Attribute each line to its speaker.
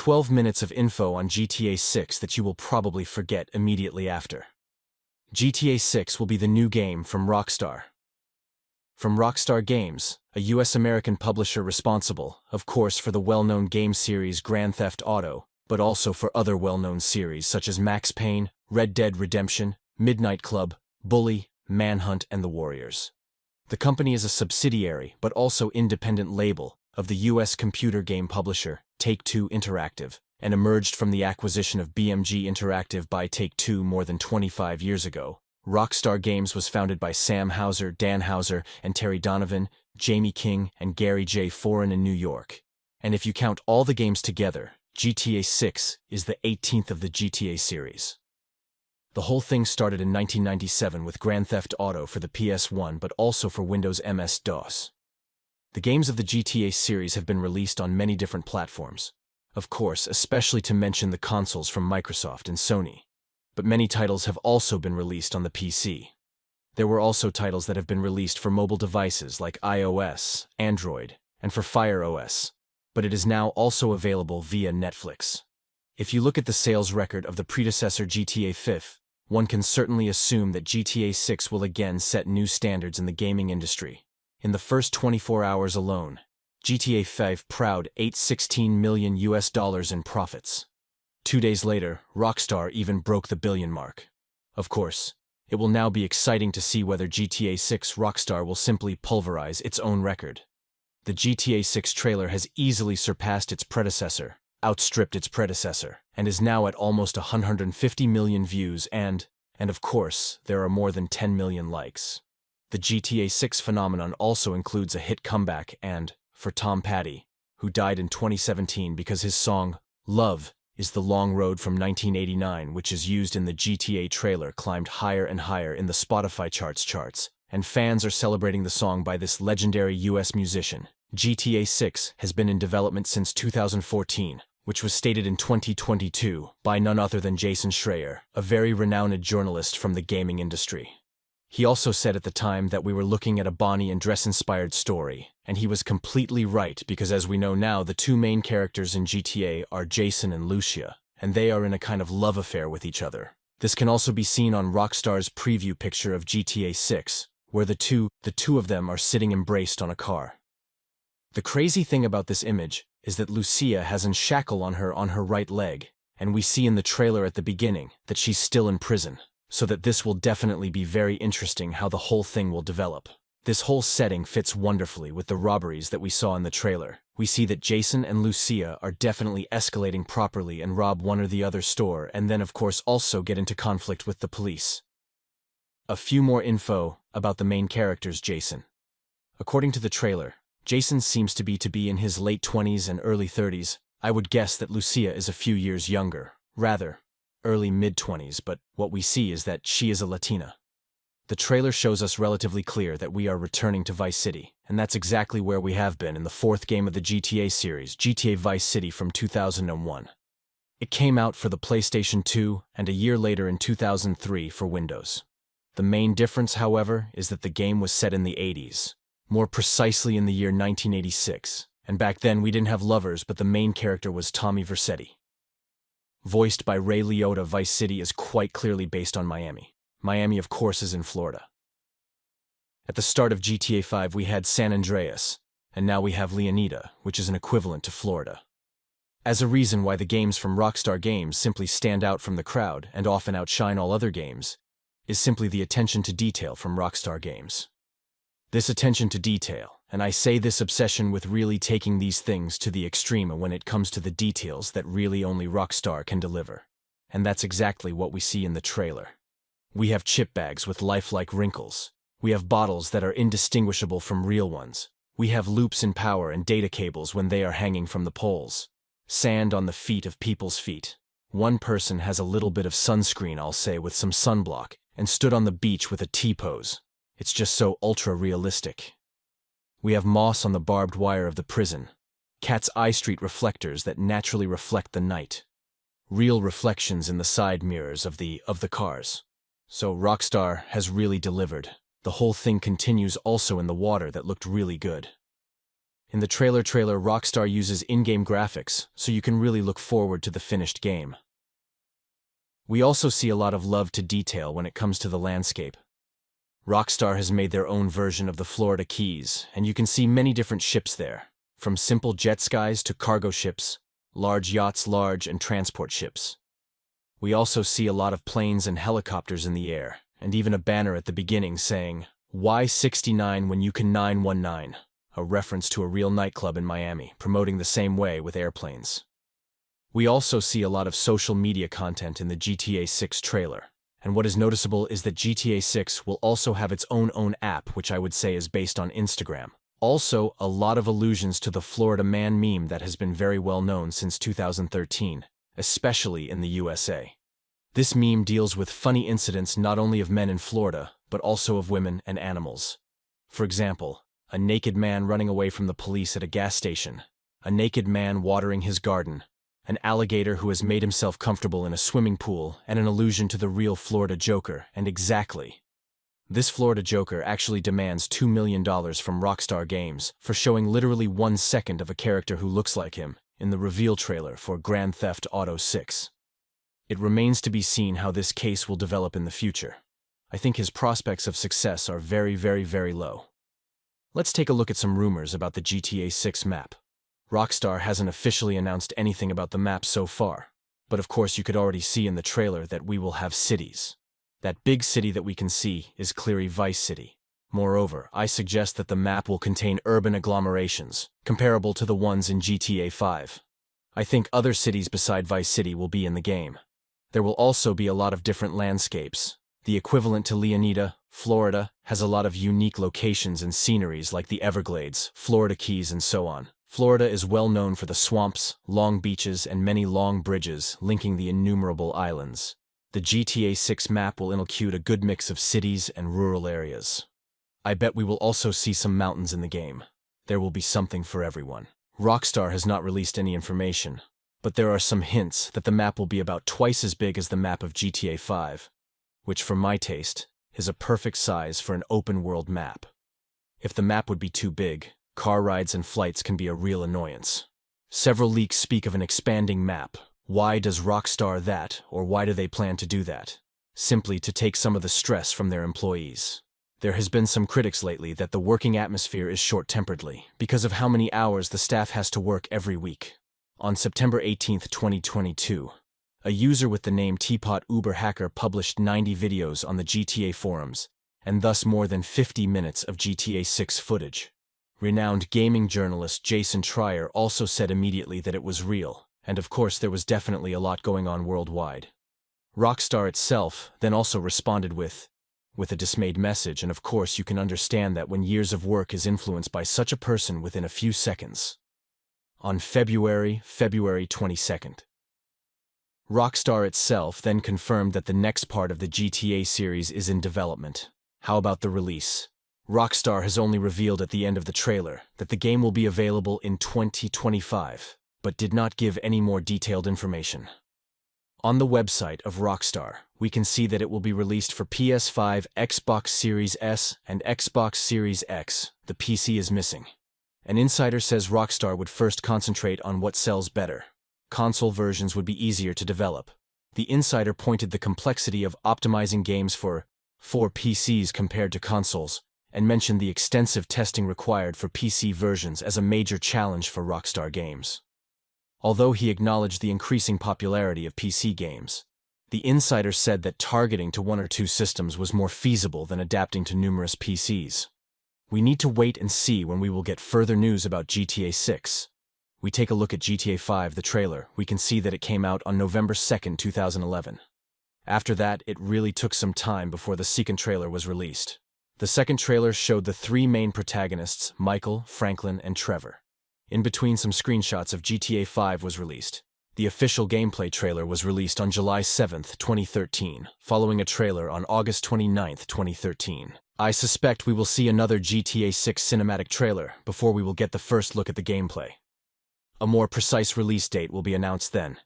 Speaker 1: 12 minutes of info on GTA 6 that you will probably forget immediately after. GTA 6 will be the new game from Rockstar. From Rockstar Games, a US-American publisher responsible, of course, for the well-known game series Grand Theft Auto, but also for other well-known series such as Max Payne, Red Dead Redemption, Midnight Club, Bully, Manhunt, and The Warriors. The company is a subsidiary, but also independent label, of the US computer game publisher Take-Two Interactive, and emerged from the acquisition of BMG Interactive by Take-Two more than 25 years ago. Rockstar Games was founded by Sam Houser, Dan Houser, and Terry Donovan, Jamie King, and Gary J. Foran in New York. And if you count all the games together, GTA 6 is the 18th of the GTA series. The whole thing started in 1997 with Grand Theft Auto for the PS1 but also for Windows MS-DOS. The games of the GTA series have been released on many different platforms. Of course, especially to mention the consoles from Microsoft and Sony. But many titles have also been released on the PC. There were also titles that have been released for mobile devices like iOS, Android, and for Fire OS. But it is now also available via Netflix. If you look at the sales record of the predecessor GTA V, one can certainly assume that GTA 6 will again set new standards in the gaming industry. In the first 24 hours alone, GTA 5 proud $816 million in profits. 2 days later, Rockstar even broke the billion mark. Of course, it will now be exciting to see whether GTA 6 Rockstar will simply pulverize its own record. The GTA 6 trailer has easily surpassed its predecessor, outstripped its predecessor, and is now at almost 150 million views and of course, there are more than 10 million likes. The GTA 6 phenomenon also includes a hit comeback and, for Tom Petty, who died in 2017 because his song, Love, is the Long Road from 1989, which is used in the GTA trailer, climbed higher and higher in the Spotify charts, and fans are celebrating the song by this legendary US musician. GTA 6 has been in development since 2014, which was stated in 2022 by none other than Jason Schreier, a very renowned journalist from the gaming industry. He also said at the time that we were looking at a Bonnie and Dress-inspired story, and he was completely right because as we know now, the two main characters in GTA are Jason and Lucia, and they are in a kind of love affair with each other. This can also be seen on Rockstar's preview picture of GTA 6, where the two of them are sitting embraced on a car. The crazy thing about this image is that Lucia has a shackle on her right leg, and we see in the trailer at the beginning that she's still in prison. So that this will definitely be very interesting how the whole thing will develop. This whole setting fits wonderfully with the robberies that we saw in the trailer. We see that Jason and Lucia are definitely escalating properly and rob one or the other store and then of course also get into conflict with the police. A few more info about the main characters Jason. According to the trailer, Jason seems to be in his late 20s and early 30s. I would guess that Lucia is a few years younger, rather early mid-20s, but what we see is that she is a Latina. The trailer shows us relatively clear that we are returning to Vice City, and that's exactly where we have been in the fourth game of the GTA series, GTA Vice City from 2001. It came out for the PlayStation 2 and a year later in 2003 for Windows. The main difference, however, is that the game was set in the 80s, more precisely in the year 1986, and back then we didn't have lovers, but the main character was Tommy Vercetti. Voiced by Ray Liotta, Vice City is quite clearly based on Miami. Miami, of course, is in Florida. At the start of GTA 5, we had San Andreas, and now we have Leonida, which is an equivalent to Florida. As a reason why the games from Rockstar Games simply stand out from the crowd and often outshine all other games, is simply the attention to detail from Rockstar Games. This attention to detail, and I say this obsession with really taking these things to the extreme when it comes to the details that really only Rockstar can deliver. And that's exactly what we see in the trailer. We have chip bags with lifelike wrinkles. We have bottles that are indistinguishable from real ones. We have loops in power and data cables when they are hanging from the poles. Sand on the feet of people's feet. One person has a little bit of sunscreen, I'll say, with some sunblock, and stood on the beach with a T-pose. It's just so ultra-realistic. We have moss on the barbed wire of the prison, cat's eye street reflectors that naturally reflect the night, real reflections in the side mirrors of the cars. So Rockstar has really delivered. The whole thing continues also in the water that looked really good. In the trailer, Rockstar uses in-game graphics, so you can really look forward to the finished game. We also see a lot of love to detail when it comes to the landscape. Rockstar has made their own version of the Florida Keys, and you can see many different ships there, from simple jet skis to cargo ships, large yachts, and transport ships. We also see a lot of planes and helicopters in the air, and even a banner at the beginning saying, "Why 69 when you can 919?" A reference to a real nightclub in Miami, promoting the same way with airplanes. We also see a lot of social media content in the GTA 6 trailer, and what is noticeable is that GTA 6 will also have its own app, which I would say is based on Instagram. Also, a lot of allusions to the Florida Man meme that has been very well known since 2013, especially in the USA. This meme deals with funny incidents not only of men in Florida, but also of women and animals. For example, a naked man running away from the police at a gas station, a naked man watering his garden, an alligator who has made himself comfortable in a swimming pool, and an allusion to the real Florida Joker, and exactly. This Florida Joker actually demands $2 million from Rockstar Games for showing literally 1 second of a character who looks like him in the reveal trailer for Grand Theft Auto 6. It remains to be seen how this case will develop in the future. I think his prospects of success are very, very low. Let's take a look at some rumors about the GTA 6 map. Rockstar hasn't officially announced anything about the map so far, but of course you could already see in the trailer that we will have cities. That big city that we can see is Cleary Vice City. Moreover, I suggest that the map will contain urban agglomerations, comparable to the ones in GTA 5. I think other cities beside Vice City will be in the game. There will also be a lot of different landscapes. The equivalent to Leonida, Florida, has a lot of unique locations and sceneries like the Everglades, Florida Keys, and so on. Florida is well known for the swamps, long beaches, and many long bridges linking the innumerable islands. The GTA 6 map will include a good mix of cities and rural areas. I bet we will also see some mountains in the game. There will be something for everyone. Rockstar has not released any information, but there are some hints that the map will be about twice as big as the map of GTA 5, which for my taste is a perfect size for an open-world map. If the map would be too big, car rides and flights can be a real annoyance. Several leaks speak of an expanding map. Why does Rockstar that, or why do they plan to do that? Simply to take some of the stress from their employees. There has been some critics lately that the working atmosphere is short-temperedly because of how many hours the staff has to work every week. On September 18, 2022, a user with the name Teapot Uber Hacker published 90 videos on the GTA forums, and thus more than 50 minutes of GTA 6 footage. Renowned gaming journalist Jason Schreier also said immediately that it was real, and of course there was definitely a lot going on worldwide. Rockstar itself then also responded with a dismayed message, and of course you can understand that when years of work is influenced by such a person within a few seconds. On February 22nd. Rockstar itself then confirmed that the next part of the GTA series is in development. How about the release? Rockstar has only revealed at the end of the trailer that the game will be available in 2025, but did not give any more detailed information. On the website of Rockstar, we can see that it will be released for PS5, Xbox Series S, and Xbox Series X. The PC is missing. An insider says Rockstar would first concentrate on what sells better. Console versions would be easier to develop. The insider pointed the complexity of optimizing games for PCs compared to consoles, and mentioned the extensive testing required for PC versions as a major challenge for Rockstar Games. Although he acknowledged the increasing popularity of PC games, the insider said that targeting to 1 or 2 systems was more feasible than adapting to numerous PCs. We need to wait and see when we will get further news about GTA 6. We take a look at GTA 5, the trailer, we can see that it came out on November 2, 2011. After that, it really took some time before the second trailer was released. The second trailer showed the 3 main protagonists, Michael, Franklin, and Trevor. In between, some screenshots of GTA 5 was released. The official gameplay trailer was released on July 7, 2013, following a trailer on August 29, 2013. I suspect we will see another GTA 6 cinematic trailer before we will get the first look at the gameplay. A more precise release date will be announced then.